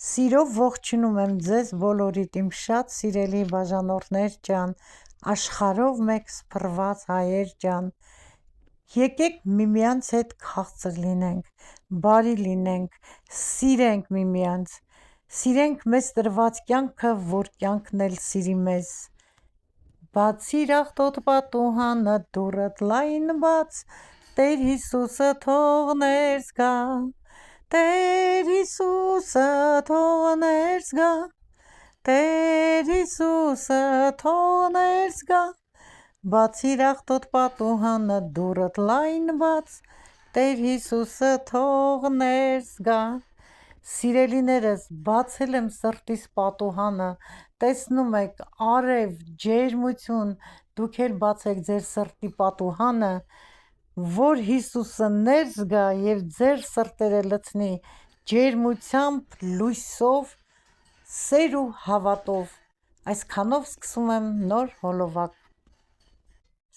Սիրով ողջունում եմ ձեզ բոլորիդ իմ շատ սիրելի բաժանորդներ ջան, աշխարհով մեկ սփռված հայեր ջան, եկեք միմյանց հետ քաղցր լինենք, բարի լինենք, սիրենք միմյանց, սիրենք մեզ տրված կյանքը, որ կյանքն էլ սիրի մեզ։ Բացիր աղտոտ պատուհանը, դուռդ լայն բաց, Տեր Հիսուսը թող ներս գա, Տեր Հիսուսը թող ներս գա, Տեր Հիսուսը թող ներս գա, Բացիր աղտոտ պատուհանը, դուռդ լայն բաց, Տեր Հիսուսը թող ներս գա։ Սիրելիներս, բացել եմ սրտիս պատուհանը, տեսնում եք արև, ջերմություն, դուք էլ բացեք ձեր սրտի պատուհանը, որ Հիսուսը ներս գա և ձեր սրտերը լցնի ջերմությամբ, լույսով, սեր ու հավատով։ Այսքանով սկսում եմ նոր հոլովակ։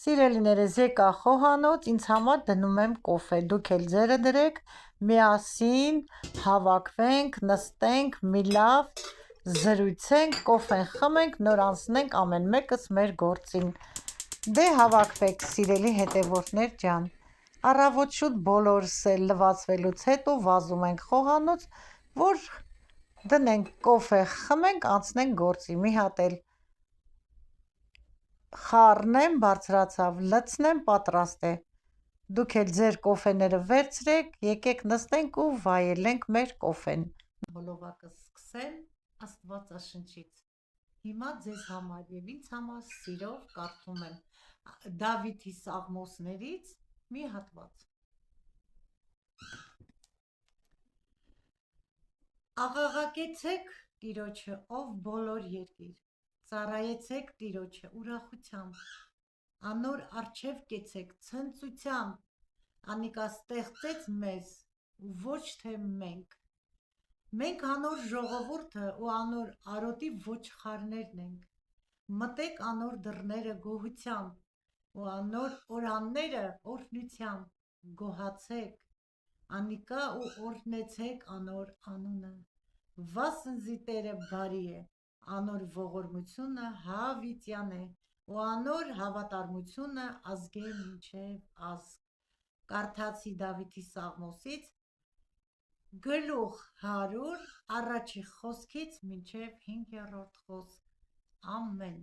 Սիրելիներս, եկա խոհանոց, ինձ համար դնում եմ կոֆե, դուք էլ ձերը դրեք, միասին հավաքվենք, նստենք, մի լավ զրույցենք, կոֆեն խմենք, նոր անցնենք ամեն մեկս մեր գործին։ Դե հավաքվեք, սիրելի հետևորդներ ջան, առավոտ շուտ բոլորս էլ լվացվելուց հետո վազում ենք խոհանոց, որ դնենք կոֆե խմենք, անցնենք գործի, մի հատ էլ խառնեմ, բարձրացավ, լցնեմ, պատրաստ է։ Դուք էլ ձեր կոֆեները վերցրեք, եկեք նստենք ու վայելենք մեր կոֆեն։ Հոլովակը սկսեմ Աստվածաշնչից։ Հիմա ձեզ համար և ինձ համար սիրով կարդում եմ Դավիթի Սաղմոսներից մի հատված։ Աղաղակեցեք Տիրոջը, ով բոլոր երկիր, ծառայեցեք Տիրոջը ուրախությամբ, անոր առջև կեցեք ցնծությամբ, անիկա ստեղծեց մեզ ու ոչ թե մենք։ Մենք անոր ժողովուրդը ու անոր արոտի ոչխարներն ենք, մտեք անոր դռները գոհությամբ ու անոր օրանները օրհնությամբ, գոհացեք, անիկա ու օրհնեցեք անոր անունը, վասնզի Տերը բարի է, անոր ողորմությունը հավիտյան է ու անոր հավատարմությունը ազգե մինչև ազգ։ Կարդացի Դավիթի Սաղմոսից գլուխ 100 առաջի խոսքից մինչև 5-րդ խոսք։ Ամեն։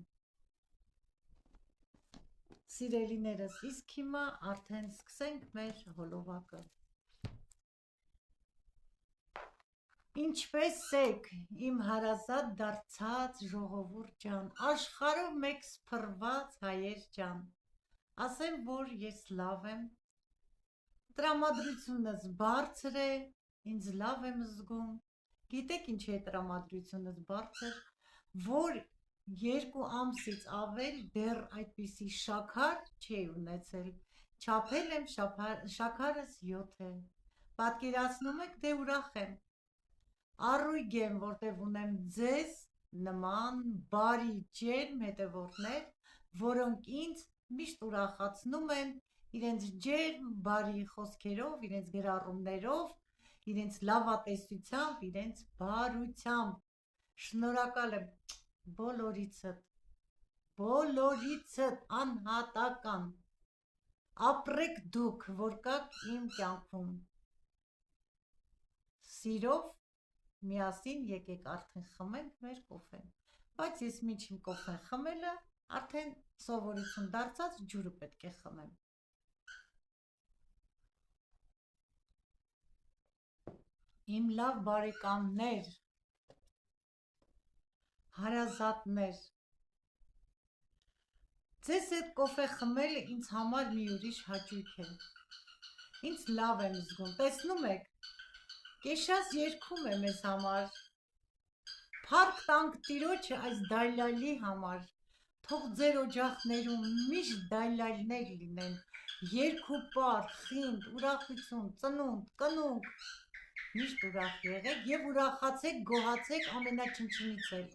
Սիրելիներս, իսկ հիմա արդեն սկսենք մեր հոլովակը։ Ինչպե՞ս եք, իմ հարազատ դարձած ժողովուրդ ջան, աշխարհով մեկ սփռված հայեր ջան, ասեմ, որ ես լավ եմ, տրամադրությունս բարձր է, ինձ լավ եմ զգում, գիտեք ինչ է տրամադրությունս բարձր, որ 2 ամսից ավել դեռ այդպիսի շաքար չէի ունեցել, չափել եմ, շաքարս 7 է, պատկերացնում եք, դե ուրախ եմ, առույգ եմ, որտև ունեմ ձեզ նման բարի ջերմ հետևորդներ, որոնք ինձ միշտ ուրախացնում են իրենց ջերմ բարի խոսքերով, իրենց գրառումներով, իրենց լավատեսությամբ, իրենց բարությամբ։ Շնորհակալ եմ բոլորիցդ անհատական։ Ապրեք դուք, որ կաք իմ կյանքում։ Սիրով միասին եկեք արդեն խմենք մեր կոֆեն, բայց ես մինչ իմ կոֆեն խմելը արդեն սովորություն դարձած ջուրը պետք է խմեմ։ Իմ լավ բարեկամներ, հարազատներ, ձեզ հետ կոֆե խմելը ինձ համար մի ուրիշ հաճույք է, ինձ լավ եմ զգում, տեսնում եք, կեշած երգում է մեզ համար, փառք տանք Տիրոջը այս դայլալի համար, թող ձեր օջախներում միշտ դայլալներ լինեն, երգ ու պար, խինդ, ուրախություն, ծնունդ, կնունկ, միշտ ուրախ եղեք և ուրախացեք, գոհացեք ամենաչնչնից էլ։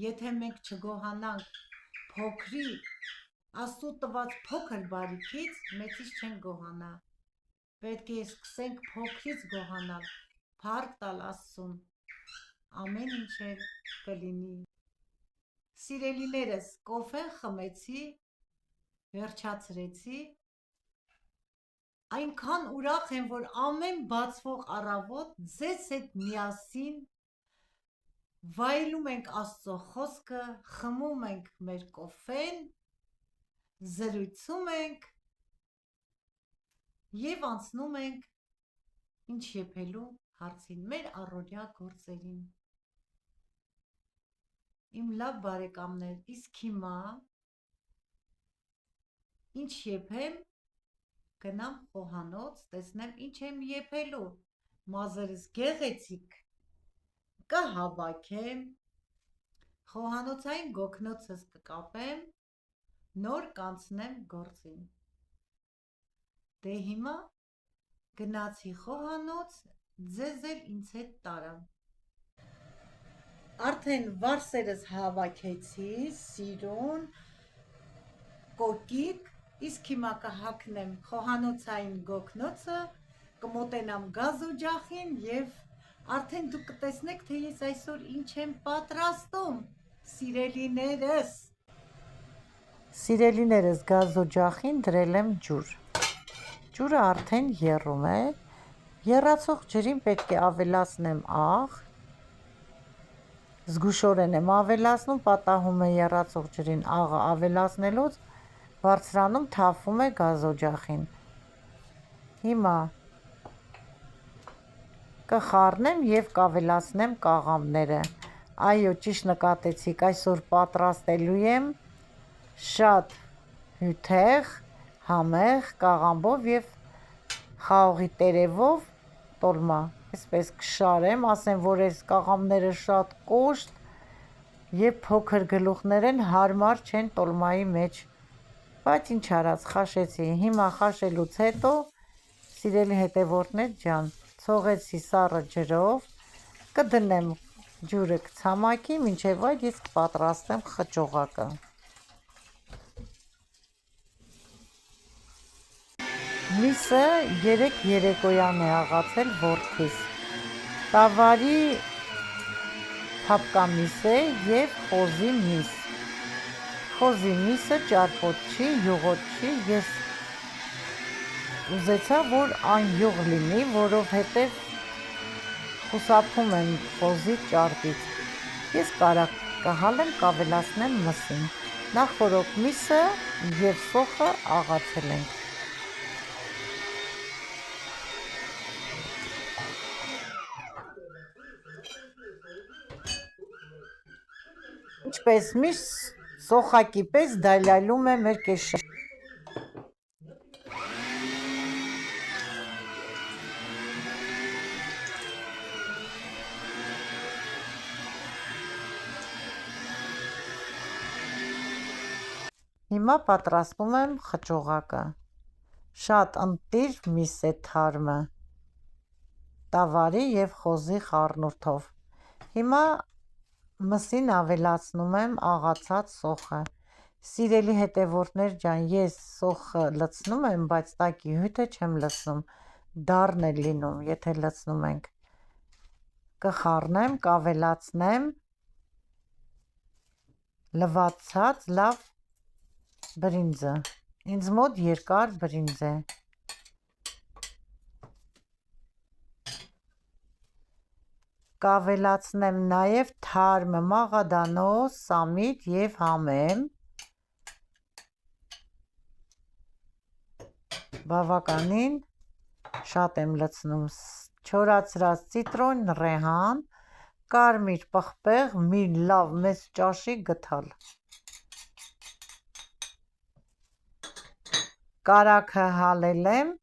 Եթե մենք չգոհանանք փոքրի, Աստծո տված փոքր բարիքից, մեծից չենք գոհանա։ Պետք է սկսենք փոքրից գոհանալ, փառք տալ Աստծուն։ ամեն ինչ էլ կլինի։ Սիրելիներս, կոֆեն խմեցի, վերջացրեցի, այնքան ուրախ եմ, որ ամեն բացվող առավոտ ձեզ հետ միասին վայելում ենք Աստծո խոսքը, խմում ենք մեր կոֆեն, զրույցում ենք և անցնում ենք ինչ եփելու հարցին, մեր առօրյա գործերին։ Իմ լավ բարեկամներ, իսկ հիմա ինչ եփեմ, գնամ խոհանոց, տեսնեմ ինչ եմ եփելու, մազերս գեղեցիկ կհավաքեմ, խոհանոցային գոգնոցս կկապեմ, նոր կանցնեմ գործին։ Դե հիմա գնացի խոհանոց, ձեզ էլ ինձ հետ տարա։ Արդեն վարսերս հավաքեցի, սիրուն, կոկիկ, իսկ հիմա կհագնեմ խոհանոցային գոգնոցը, կմոտենամ գազօջախին և արդեն դուք կտեսնեք, թե ես այսօր ինչ եմ պատրաստում, սիրելիներս։ Սիրելիներս, գազօջախին դրել եմ ջուր։ Ջուրը արդեն եռում է, եռացող ջրին պետք է ավելացնեմ աղ, զգուշորեն եմ ավելացնում, պատահում է եռացող ջրին աղը ավելացնելուց բարձրանում թափվում է գազօջախին։ Հիմա կխառնեմ և կավելացնեմ կաղամբները։ Այո, ճիշտ նկատեցիք, այսօր պատրաստելու եմ շատ հյութեղ, համեղ կաղամբով և խաղողի տերևով տոլմա։ Այսպես կշարեմ, ասեմ, որ այս կաղամբները շատ կոշտ և փոքր գլուխներ են, հարմար չեն տոլմայի մեջ, բայց ինչ արած, խաշեցի։ Հիմա խաշելուց հետո, սիրելի հետևորդներ ջան, ցողեցի սառը ջրով, կդնեմ ջուրը կցամաքի, մինչև այդ ես կպատրաստեմ խճողակը։ Միսը երեկ երեկոյան է աղացել որդիս, տավարի թափկամիս է և խոզի միս։ Խոզի միսը ճարպոտ չի, յուղոտ չի, ես ուզեցա, որ անյուղ լինի, որովհետև խուսափում եմ խոզի ճարպից։ Ես կարակ կհալեմ, կավելացնեմ մսին։ Նախորոք միսը և սոխը աղացել ենք։ Ինչպես միշտ, սոխակի պես դալյալում է մեր կեշը։ Հիմա պատրաստում եմ խճողակը։ Շատ ընտիր միս է թարմը, տավարի և խոզի խառնուրդով։ Հիմա մսին ավելացնում եմ աղացած սոխը։ Սիրելի հետևորդներ ջան, ես սոխը լցնում եմ, բայց տակի հյութը չեմ լցնում, դառն է լինում, եթե լցնում ենք։ Կխառնեմ, կավելացնեմ լվացած լավ բրինձը։ Ինձ մոտ երկար բրինձ է։ Կավելացնեմ նաև թարմ մաղադանոց, սամիտ և համեմ։ Բավականին շատ եմ լցնում։ Չորացրած ցիտրոն, ռեհան, կարմիր պղպեղ, մի լավ մեծ ճաշի գդալ։ Կարագը հալել եմ,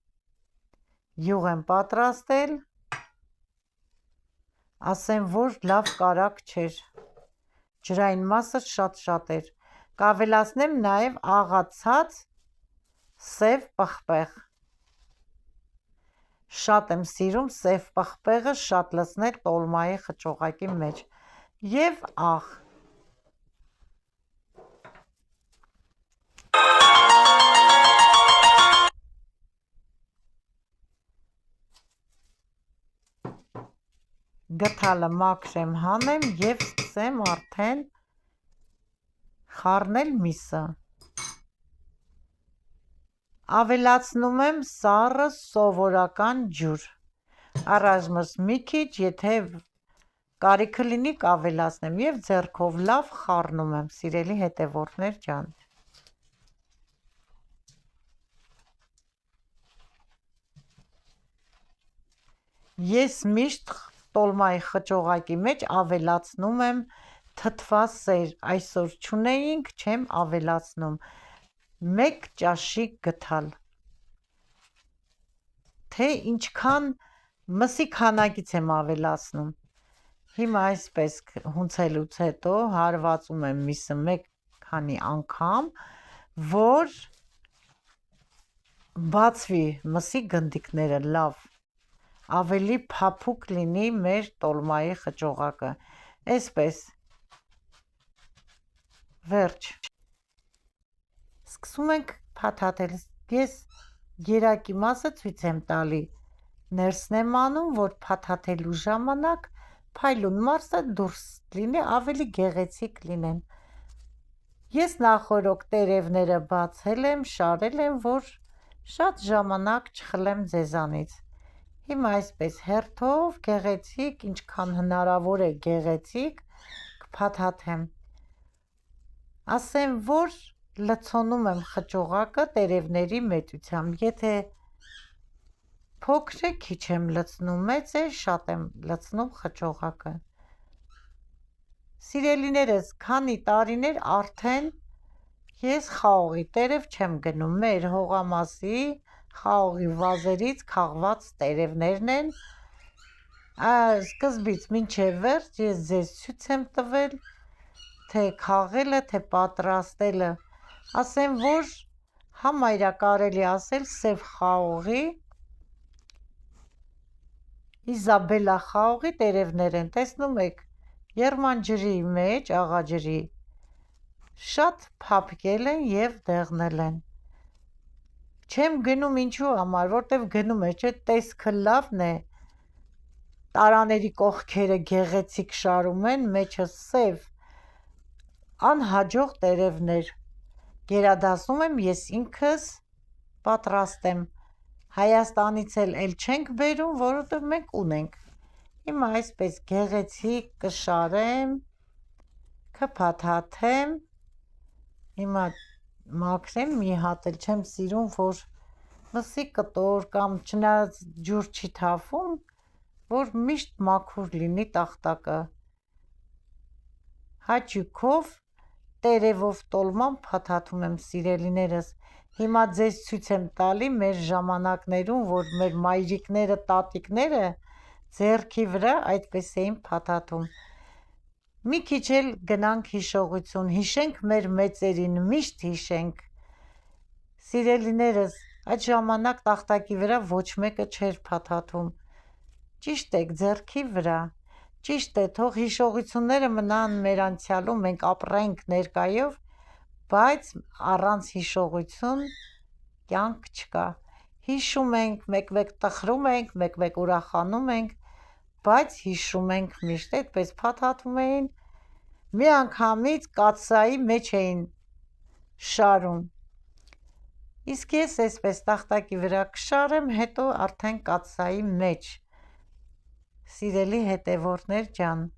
յուղ եմ պատրաստել, ասեմ, որ լավ կարագ չէր, ջրային մասը շատ էր։ Կավելացնեմ նաև աղացած սև պղպեղ։ Շատ եմ սիրում սև պղպեղը շատ լցնել տոլմայի խճողակի մեջ և աղ։ գթալը մաքրեմ, հանեմ և սկսեմ արդեն խառնել միսը։ Ավելացնում եմ սառը սովորական ջուր, առայժմս մի քիչ, եթե կարիքը լինի կավելացնեմ և ձեռքով լավ խառնում եմ, սիրելի հետևորդներ ջան։ Ես միշտ տոլմայի խճողակի մեջ ավելացնում եմ թթվասեր, այսօր չունեինք, չեմ ավելացնում, 1 ճաշի գթալ, թե ինչքան մսի քանակից եմ ավելացնում։ Հիմա այսպես հունցելուց հետո հարվածում եմ միսը մեկ քանի անգամ, որ բացվի մսի գնդիկները լավ, ավելի փափուկ լինի մեր տոլմայի խճողակը, այսպես, վերջ։ Սկսում ենք փաթաթել, ես գերակի մասը ցույց եմ տալի, ներսն եմ անում, որ փաթաթելու ժամանակ փայլուն մասը դուրս լինի, ավելի գեղեցիկ լինեն։ Ես նախօրոք տերևները բացել եմ, շարել եմ, որ շատ ժամանակ չխլեմ ձեզանից։ Հիմա այսպես հերթով գեղեցիկ, ինչքան հնարավոր է գեղեցիկ կփաթաթեմ։ Ասեմ, որ լցոնում եմ խճողակը տերևների մեծությամբ, եթե փոքր է քիչ եմ լցնում, մեծ է շատ եմ լցնում խճողակը։ Սիրելիներս, քանի տարիներ արդեն ես խաղողի տերև չեմ գնում, մեր հողամասի խաղողի վազերից քաղված տերևներն են, սկզբից մինչև վերջ ես ձեզ ցույց եմ տվել, թե քաղելը, թե պատրաստելը, ասեմ, որ համարյա կարելի ասել սև խաղողի, Իզաբելլա խաղողի տերևներ են, տեսնում եք, եռման ջրի մեջ, աղաջրի, շատ փափկել են և դեղնել են։ Չեմ գնում ինչու համար, որտև գնում է, չէ, տեսքը լավն է, տարաների կողքերը գեղեցիկ շարում են, մեջը սև, անհաջող տերևներ, գերադասում եմ ես ինքս պատրաստեմ, Հայաստանից էլ չենք բերում, որովհետև մենք ունենք։ Հիմա այսպես գեղեցիկ կշարեմ, կփաթաթեմ, հիմա մաքրեմ, մի հատ էլ չեմ սիրում, որ մսի կտոր կամ չնայած ջուր չի թափում, որ միշտ մաքուր լինի տախտակը։ Հաճույքով տերևով տոլման փաթաթում եմ, սիրելիներս։ Հիմա ձեզ ցույց եմ տալի մեր ժամանակներում, որ մեր մայրիկները, տատիկները ձեռքի վրա այդպես էին փաթաթում։ Մի քիչ էլ գնանք հիշողություն, հիշենք մեր մեծերին, միշտ հիշենք։ Սիրելիներս, այդ ժամանակ տախտակի վրա ոչ մեկը չէր փաթաթում։ Ճիշտ եք, ձեռքի վրա։ Ճիշտ է, թող հիշողությունները մնան մեր անցյալում, մենք ապրենք ներկայով, բայց առանց հիշողություն կյանք չկա։ Հիշում ենք, մեկ-մեկ տխրում ենք, մեկ-մեկ ուրախանում ենք, բայց հիշում ենք միշտ, այդպես փաթաթում էին, միանգամից կաթսայի մեջ էին շարում։ Իսկ ես այսպես տախտակի վրա կշարեմ, հետո արդեն կաթսայի մեջ, սիրելի հետևորդներ ջան։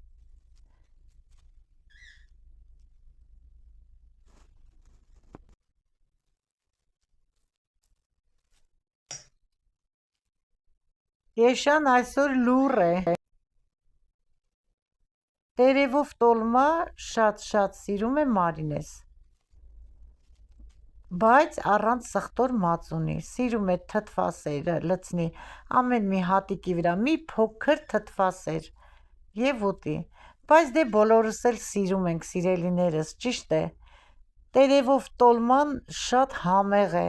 Եշան այսօր լուռ է։ Տերևով տոլմա շատ սիրում է Մարինես, բայց առանց սխտոր մածունի, սիրում է թթվասերը լցնի ամեն մի հատիկի վրա, մի փոքր թթվասեր և ուտի, բայց դե բոլորս էլ սիրում ենք, սիրելիներս, ճիշտ է, տերևով տոլման շատ համեղ է,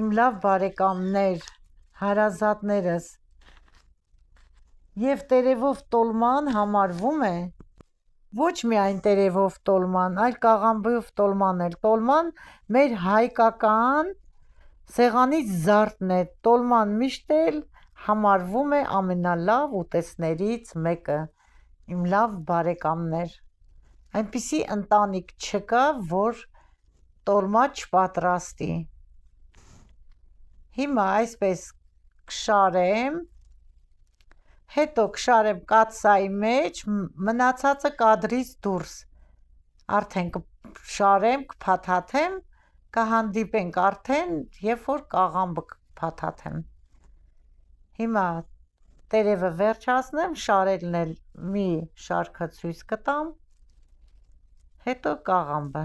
իմ լավ բարեկամներ, հարազատներս, և տերևով տոլման համարվում է ոչ միայն տերևով տոլման, այլ կաղամբով տոլման էլ, տոլման մեր հայկական սեղանից զարդն է, տոլման միշտ էլ համարվում է ամենալավ ուտեստներից մեկը, իմ լավ բարեկամներ, այնպիսի ընտանիք չկա, որ տոլմա չպատրաստի։ Հիմա այսպես կշարեմ, հետո կշարեմ կաթսայի մեջ, մնացածը կադրից դուրս, արդեն կշարեմ, կփաթաթեմ, կհանդիպենք արդեն, երբ որ կաղամբը կփաթաթեմ։ Հիմա տերևը վերջացնեմ, շարելն էլ մի շարքը ցույց կտամ, հետո կաղամբը։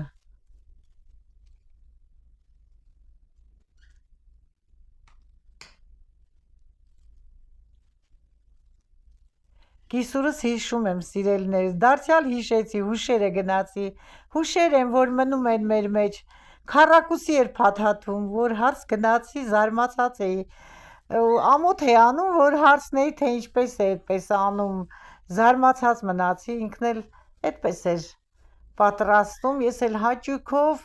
Կիսուրս հիշում եմ, սիրելիներս, դարձյալ հիշեցի, հուշերը գնացի, հուշեր եմ, որ մնում են մեր մեջ, քառակուսի էր փաթաթում, որ հարց գնացի, զարմացած էի, ամոթ է անում, որ հարցնեի, թե ինչպես է այդպես անում, զարմացած մնացի, ինքն էլ այդպես էր պատրաստում, ես էլ հաճույքով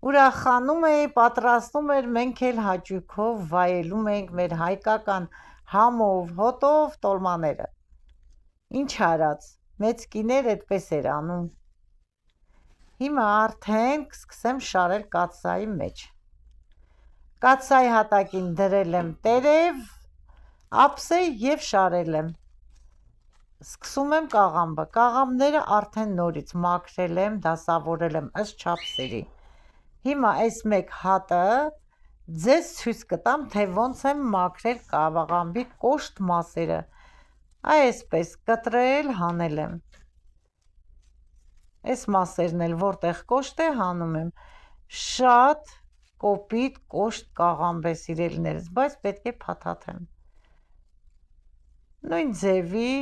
ուրախանում էի, պատրաստում էր, մենք էլ հաճույքով վայելում ենք մեր հայկական համով, հոտով տոլմաները։ Ինչ արած, մեծ կիներ այդպես էր անում։ Հիմա արդեն կսկսեմ շարել կաթսայի մեջ։ Կաթսայի հատակին դրել եմ տերև, ափսե և շարել եմ։ Սկսում եմ կաղամբը։ Կաղամբները արդեն նորից մաքրել եմ, դասավորել եմ ըստ չափսերի։ Հիմա այս մեկ հատը ձեզ ցույց կտամ, թե ոնց եմ մաքրել կաղամբի կոշտ մասերը։ Այսպես կտրել, հանել եմ։ Այս մասերն էլ որտեղ կոշտ է, հանում եմ։ Շատ կոպիտ կոշտ կաղամբ է, սիրելիներս, բայց պետք է փաթաթեմ։ Նույն ձևի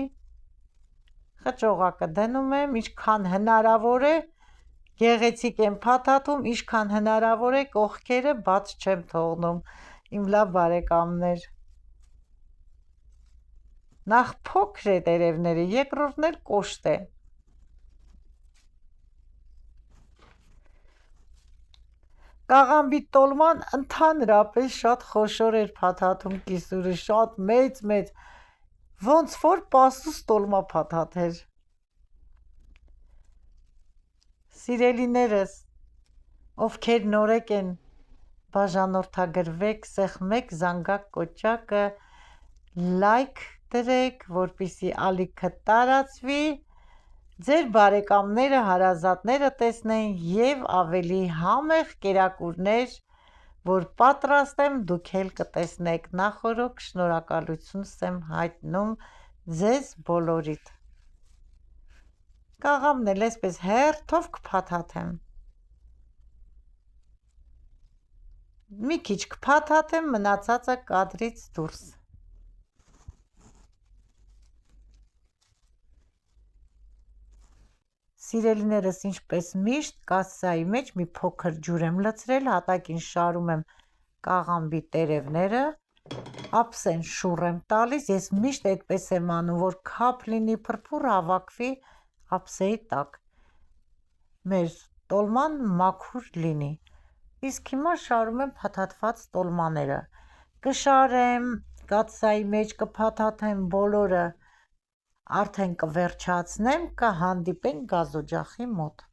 խճողակը դնում եմ, ինչքան հնարավոր է, գեղեցիկ եմ փաթաթում, ինչքան հնարավոր է, կողքերը բաց չեմ թողնում, իմ լավ բարեկամներ։ Նախ փոքր է տերևները, երկրորդն էլ կոշտ է։ Կաղամբի տոլման ընդհանրապես շատ խոշոր էր փաթաթում կիսուրը, շատ մեծ, ոնց որ պասուս տոլմա փաթաթեր։ Սիրելիներս, ովքեր նորեկ են, բաժանորդագրվեք, սեղմեք զանգակ կոճակը, լայք դրեք, որպեսզի ալիքը տարածվի, ձեր բարեկամները, հարազատները տեսնեն և ավելի համեղ կերակուրներ, որ պատրաստեմ, դուք էլ կտեսնեք։ Նախօրոք շնորհակալություն եմ հայտնում ձեզ բոլորիդ։ Կաղամբն էլ այսպես հերթով կփաթաթեմ։ Մի քիչ կփաթաթեմ, մնացածը կադրից դուրս։ Սիրելիներս, ինչպես միշտ, կաթսայի մեջ մի փոքր ջուր եմ լցրել, հատակին շարում եմ կաղամբի տերևները, ափսեն շուռ եմ տալիս, ես միշտ այդպես եմ անում, որ քափ լինի, փրփուր հավաքվի ափսեի տակ, մեր տոլման մաքուր լինի։ Իսկ հիմա շարում եմ փաթաթված տոլմաները, կշարեմ կաթսայի մեջ, կփաթաթեմ բոլորը, արդեն կվերջացնեմ, կհանդիպենք գազօջախի մոտ։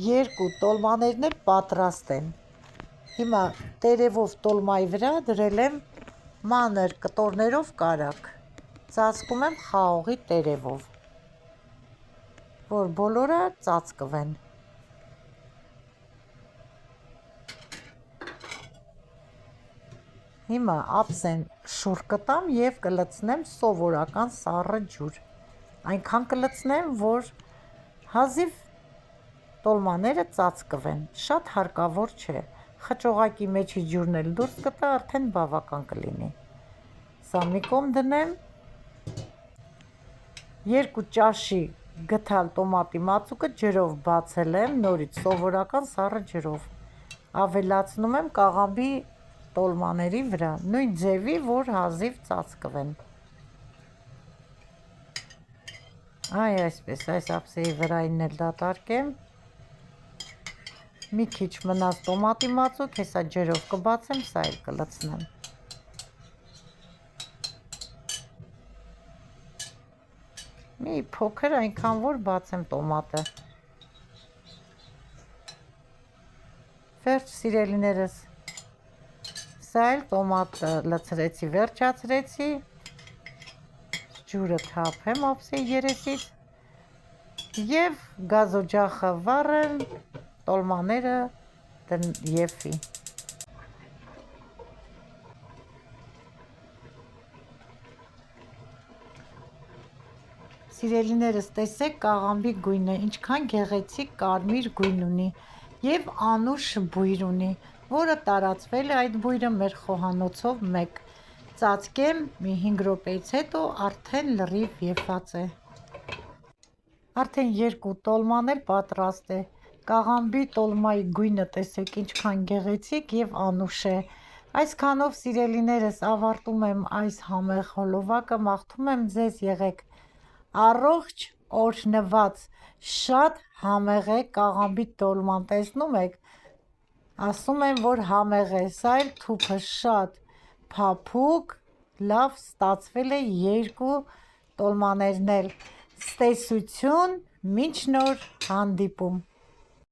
Երկու տոլմաներն էլ պատրաստ են։ Հիմա տերևով տոլմայի վրա դրել եմ մանր կտորներով կարակ, ծածկում եմ խաղողի տերևով, որ բոլորը ծածկվեն։ Հիմա ափսեն շուռ կտամ և կլցնեմ սովորական սառը ջուր, այնքան կլցնեմ, որ հազիվ տոլմաները ծածկվեն, շատ հարկավոր չէ, խճողակի մեջի ջուրն էլ դուրս կտա, արդեն բավական կլինի։ Սա մի կողմ դնեմ, 2 ճաշի գթալ տոմատի մածուկը ջրով բացել եմ, նորից սովորական սառը ջրով, ավելացնում եմ կաղամբի տոլմաների վրա, նույն ձևի, որ հազիվ ծածկվեն։ Այսպես, այս ափսեի վրայինն էլ դատարկեմ, մի քիչ մնաց տոմատի մածուկ, հեսա ջրով կբացեմ, սա էլ կլցնեմ։ Մի փոքր այնքան, որ բացեմ տոմատը։ Վերջ սիրելիներս, սա էլ տոմատը լցրեցի, վերջացրեցի, ջուրը թափեմ ափսեի երեսից և գազօջախը վառեմ, տոլմաները եփվի։ Սիրելիներս, տեսեք կաղամբի գույնը, ինչքան գեղեցիկ կարմիր գույն ունի և անուշ բույր ունի, որը տարածվել է այդ բույրը մեր խոհանոցով մեկ, ծածկեմ մի 5 րոպեից հետո արդեն լրիվ եփված է։ Արդեն 2 տոլման էլ պատրաստ է, կաղամբի տոլմայի գույնը տեսեք ինչքան գեղեցիկ և անուշ է։ Այսքանով սիրելիներս ավարտում եմ այս համեղ հոլովակը, մաղթում եմ ձեզ եղեք առողջ, օրհնված, շատ համեղ է կաղամբի տոլման, տեսնում եք, ասում են, որ համեղ է, սա էլ թուփը շատ փափուկ, լավ ստացվել է 2 տոլմաներն էլ, ցտեսություն, մինչ նոր հանդիպում։